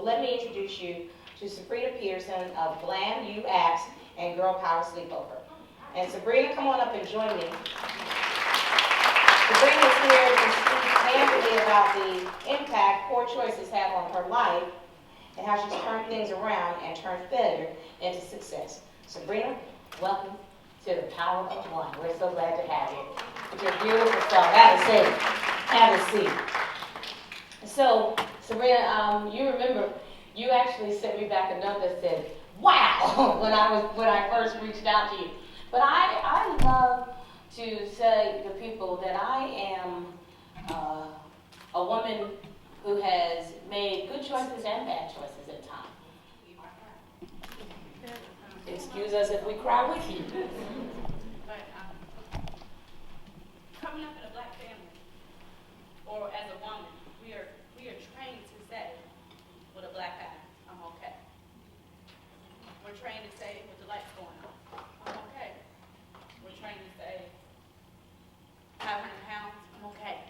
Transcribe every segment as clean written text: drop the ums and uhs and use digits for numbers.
let me introduce you to Sabrina Peterson of Glam, and Girl Power Sleepover. And Sabrina, come on up and join me. Sabrina is here to speak candidly about the impact poor choices have on her life and how she's turned things around and turned failure into success. Sabrina, welcome to the Power of One. We're so glad to have you. With your beautiful self. Have a seat. So, Sabrina, you remember you actually sent me back a note that said, "Wow," when I first reached out to you. But I love to say to people that I am a woman who has made good choices and bad choices at times. Excuse us if we cry with you. But coming up in a black family, or as a woman, we are trained to say, with a black eye, I'm okay. We're trained to say, with the lights going on, I'm okay. We're trained to say, 500 pounds, I'm okay.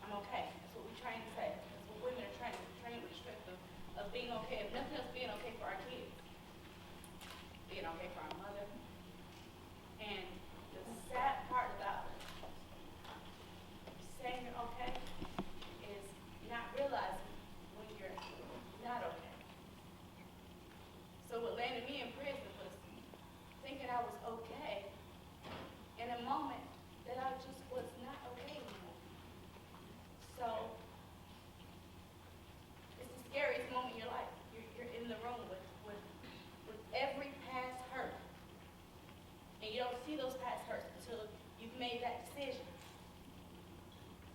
I'm okay. That's what we're trained to say. That's what women are trained. We're trained with the strength of being okay. If nothing else, being okay for our kids. Being okay for our mother. And the sad part about saying you're okay is not realizing when you're not okay. So what landed me in prison was thinking I was okay in a moment that I just was not okay anymore. So it's the scariest moment in your life. You're in the room with every past hurt. And you don't see those past hurts until you've made that decision.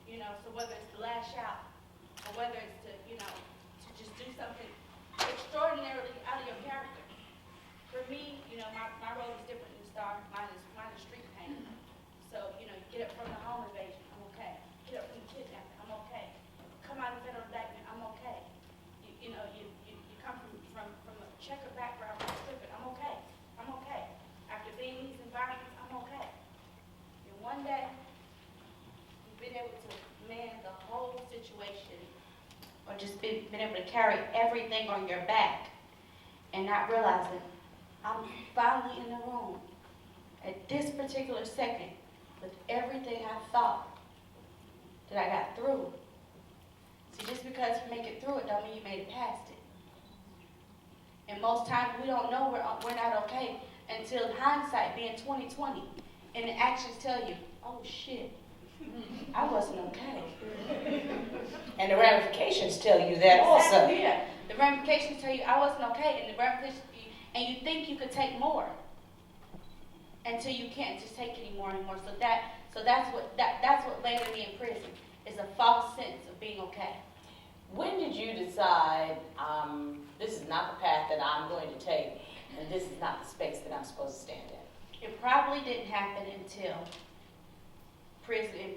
You know, so whether it's to lash out, or whether it's to, to just do something extraordinarily out of your character. For me, my role is different than Star. Mine is street pain. So, you get up from the home invasion, I'm okay. Get up from the kidnapping, I'm okay. Come out of federal indictment, I'm okay. You come from a checkered background, I'm okay. I'm okay. After being in these environments, I'm okay. And one day, you've been able to man the whole situation, or just been able to carry everything on your back, and not realizing I'm finally in the room at this particular second with everything I thought that I got through. See, just because you make it through it don't mean you made it past it. And most times we don't know we're not okay until hindsight being 20/20, and the actions tell you, oh shit, I wasn't okay. And the ramifications tell you that also. Yeah, the ramifications tell you I wasn't okay, and the ramifications, and you think you could take more until you can't just take anymore. So that's what landed me in prison, is a false sense of being okay. When did you decide, this is not the path that I'm going to take, and this is not the space that I'm supposed to stand in? It probably didn't happen until prison.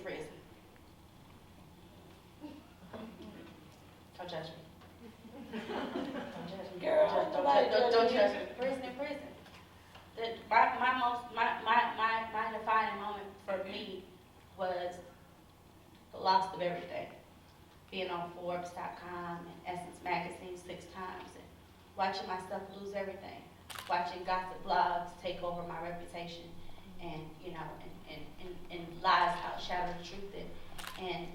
Don't judge me. Don't judge me. Girl, don't judge me. Prison. My defining moment for me was the loss of everything. Being on Forbes.com and Essence Magazine 6 times, and watching myself lose everything. Watching gossip blogs take over my reputation, and and lies outshadow the truth. And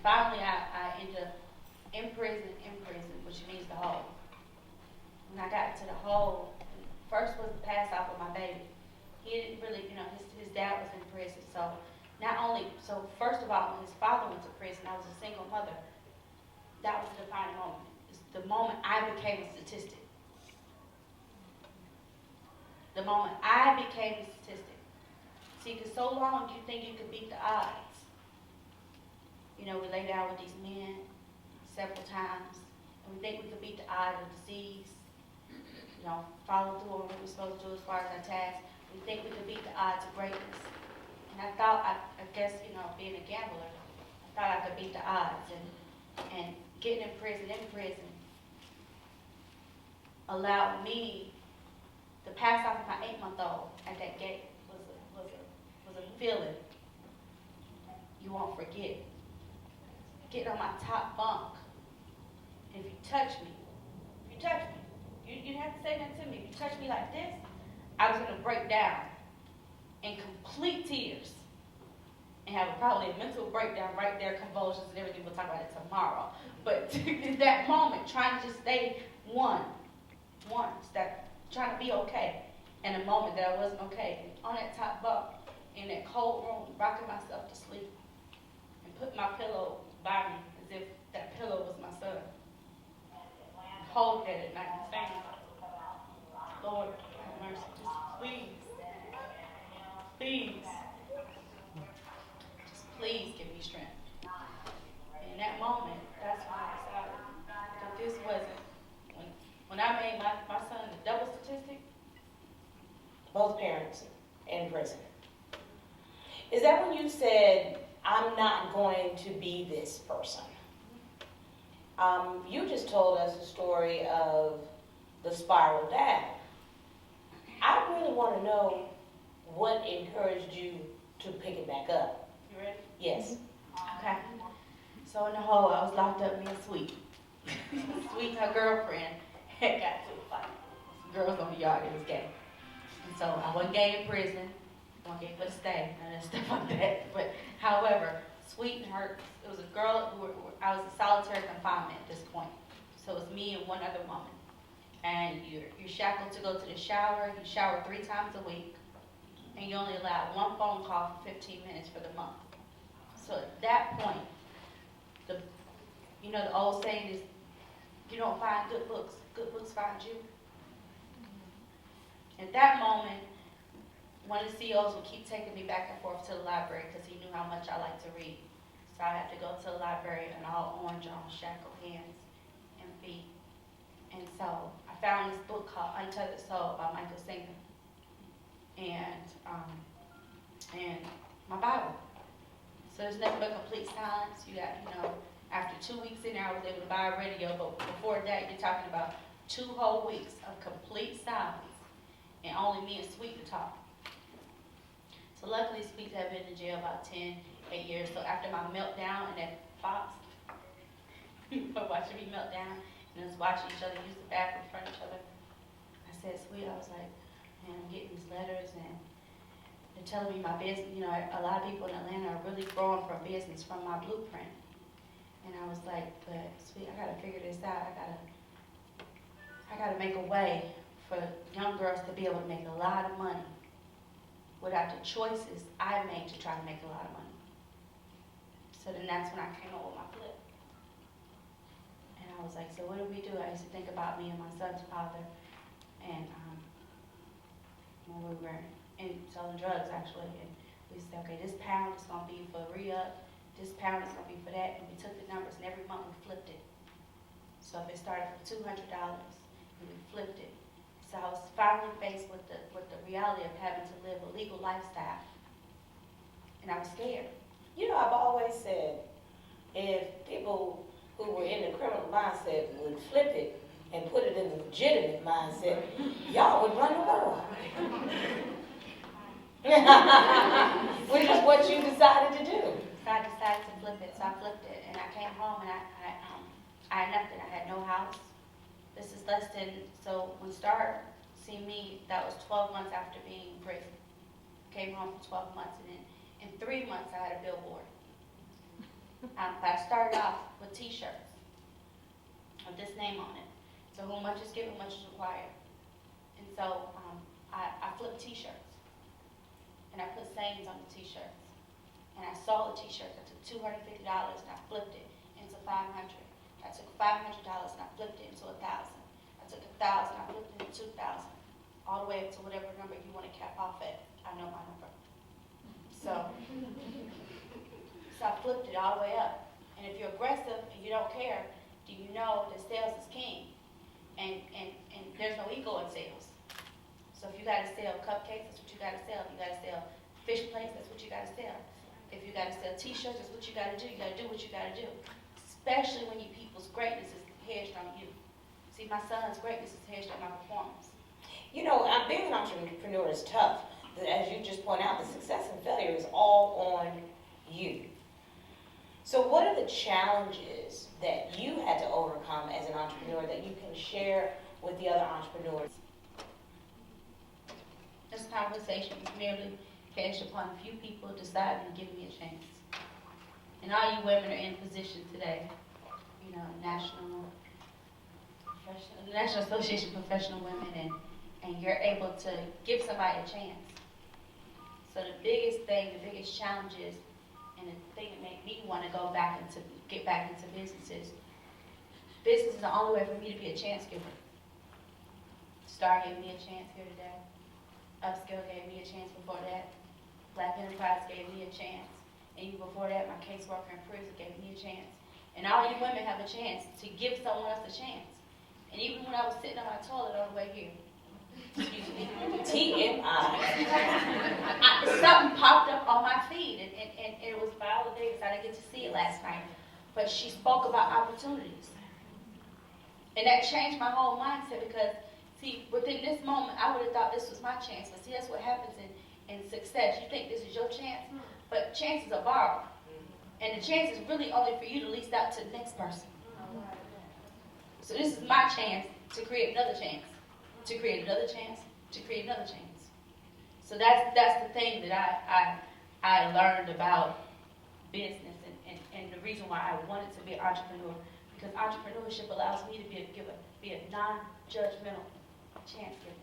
finally I ended up in prison, which means the hole. When I got to the hole, first was the pass off of my baby. He didn't really, his dad was in prison. So first of all, when his father went to prison, I was a single mother. That was the defining moment. It's the moment I became a statistic. The moment I became a statistic. See, because so long you think you could beat the odds. We lay down with these men several times, and we think we could beat the odds of disease, follow through on what we're supposed to do as far as our tasks. We think we could beat the odds of greatness. And I thought, I guess, being a gambler, I thought I could beat the odds. And getting in prison, allowed me to pass off my 8-month-old at that gate was a feeling you won't forget. Getting on my top bunk, and if you touch me, touch me. You didn't have to say nothing to me. If you touch me like this, I was going to break down in complete tears and have probably a mental breakdown right there, convulsions and everything. We'll talk about it tomorrow. But in that moment, trying to just stay trying to be okay. In a moment that I wasn't okay, on that top bunk, in that cold room, rocking myself to sleep, and put my pillow by me as if that pillow was my son. Hold that at night and saying, Lord, have mercy, just please give me strength. And in that moment, that's when I decided that this wasn't, when I made my son a double statistic. Both parents in prison. Is that when you said, I'm not going to be this person? You just told us the story of the spiral down. I really want to know what encouraged you to pick it back up. You ready? Yes. Okay. So in the hole, I was locked up, me and Sweet. Sweet, her girlfriend, had got to a fight. Some girls on the yard, it was gay. And so I wasn't gay in prison. One gay for the stay, and stuff like that. But however, Sweet and her, it was a girl I was in solitary confinement at this point. So it was me and one other woman. And you're shackled to go to the shower. You shower 3 times a week. And you're only allowed one phone call for 15 minutes for the month. So at that point, the old saying is, you don't find good books find you. At that moment, one of the CEOs would keep taking me back and forth to the library because he knew how much I like to read. So I had to go to the library and all orange on, shackled hands and feet. And so I found this book called Untethered Soul by Michael Singer. And my Bible. So there's nothing but complete silence. You got, after 2 weeks in there, I was able to buy a radio, but before that, you're talking about 2 whole weeks of complete silence and only me and Sweet to talk. So luckily, Sweet had been in jail about 8 years. So after my meltdown in that box, watching me melt down and us watching each other use the bathroom in front of each other, I said, Sweet, I was like, man, I'm getting these letters and they're telling me my business, a lot of people in Atlanta are really growing from business from my blueprint. And I was like, but Sweet, I gotta figure this out. I gotta make a way for young girls to be able to make a lot of money without the choices I made to try to make a lot of money. So then that's when I came up with my flip. And I was like, so what do we do? I used to think about me and my son's father. And when we were selling drugs, actually. And we said, okay, this pound is going to be for re-up. This pound is going to be for that. And we took the numbers, and every month we flipped it. So if it started from $200, and we flipped it. So I was finally faced with the reality of having to live a legal lifestyle. And I was scared. I've always said, if people who were in the criminal mindset would flip it and put it in the legitimate mindset, y'all would run the world. Which is what you decided to do. So I decided to flip it. So I flipped it. And I came home and I had nothing. I had no house. This is less than, so when Star see me, that was 12 months after being in prison. Came home for 12 months, and then in 3 months I had a billboard. I started off with t-shirts with this name on it. So who much is given, much is required. And so I flipped t-shirts. And I put sayings on the t-shirts. And I sold the t-shirts. I took $250 and I flipped it into $500. I took $500 and I flipped it into $1,000. I took $1,000, I flipped it into $2,000, all the way up to whatever number you want to cap off at. I know my number. So I flipped it all the way up. And if you're aggressive and you don't care, do you know that sales is king? And there's no ego in sales. So if you got to sell cupcakes, that's what you got to sell. If you got to sell fish plates, that's what you got to sell. If you got to sell t-shirts, that's what you got to do. You got to do what you got to do. Especially when people's greatness is hedged on you. See, my son's greatness is hedged on my performance. Being an entrepreneur is tough. As you just point out, the success and failure is all on you. So what are the challenges that you had to overcome as an entrepreneur that you can share with the other entrepreneurs? This conversation was merely based upon a few people deciding to give me a chance. And all you women are in position today, you know, National Association of Professional Women, and you're able to give somebody a chance. So the biggest challenges, and the thing that made me want to get back into business is the only way for me to be a chance giver. Star gave me a chance here today. Upskill gave me a chance before that. Black Enterprise gave me a chance. And even before that, my caseworker in prison gave me a chance. And all you women have a chance to give someone else a chance. And even when I was sitting on my toilet on the way here, excuse me, TMI. something popped up on my feed, and it was Viola Davis. I didn't get to see it last night. But she spoke about opportunities. And that changed my whole mindset because, see, within this moment, I would have thought this was my chance. But see, that's what happens in success. You think this is your chance, but chances are borrowed. And the chance is really only for you to lease out to the next person. So this is my chance to create another chance, to create another chance, to create another chance. So that's the thing that I learned about business and the reason why I wanted to be an entrepreneur, because entrepreneurship allows me to be a non-judgmental chance giver.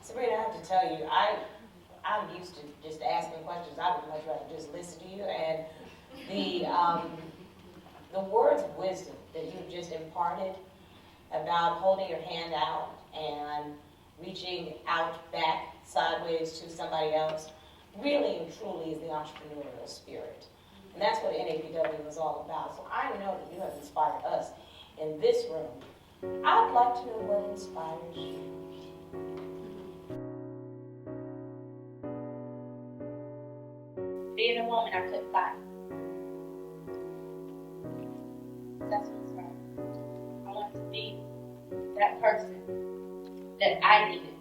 Sabrina, I have to tell you, I'm used to just asking questions. I would much rather just listen to you. And the words of wisdom that you've just imparted about holding your hand out and reaching out back sideways to somebody else really and truly is the entrepreneurial spirit. And that's what NAPW is all about. So I know that you have inspired us in this room. I'd like to know what inspires you. Being a woman I couldn't find. That's what inspired me. I wanted to be that person that I needed.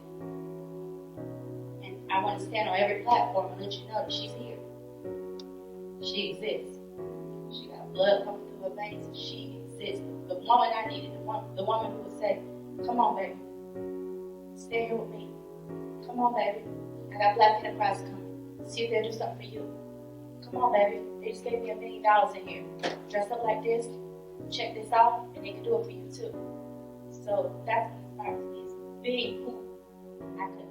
And I want to stand on every platform and let you know that she's here. She exists. She got blood coming through her veins. She exists. The woman I needed, the woman who would say, come on, baby. Stay here with me. Come on, baby. I got Black Enterprise coming. See if they'll do something for you. Come on, baby. They just gave me $1 million in here. Dress up like this. Check this out. And they can do it for you, too. So that's what inspires me, is being who I could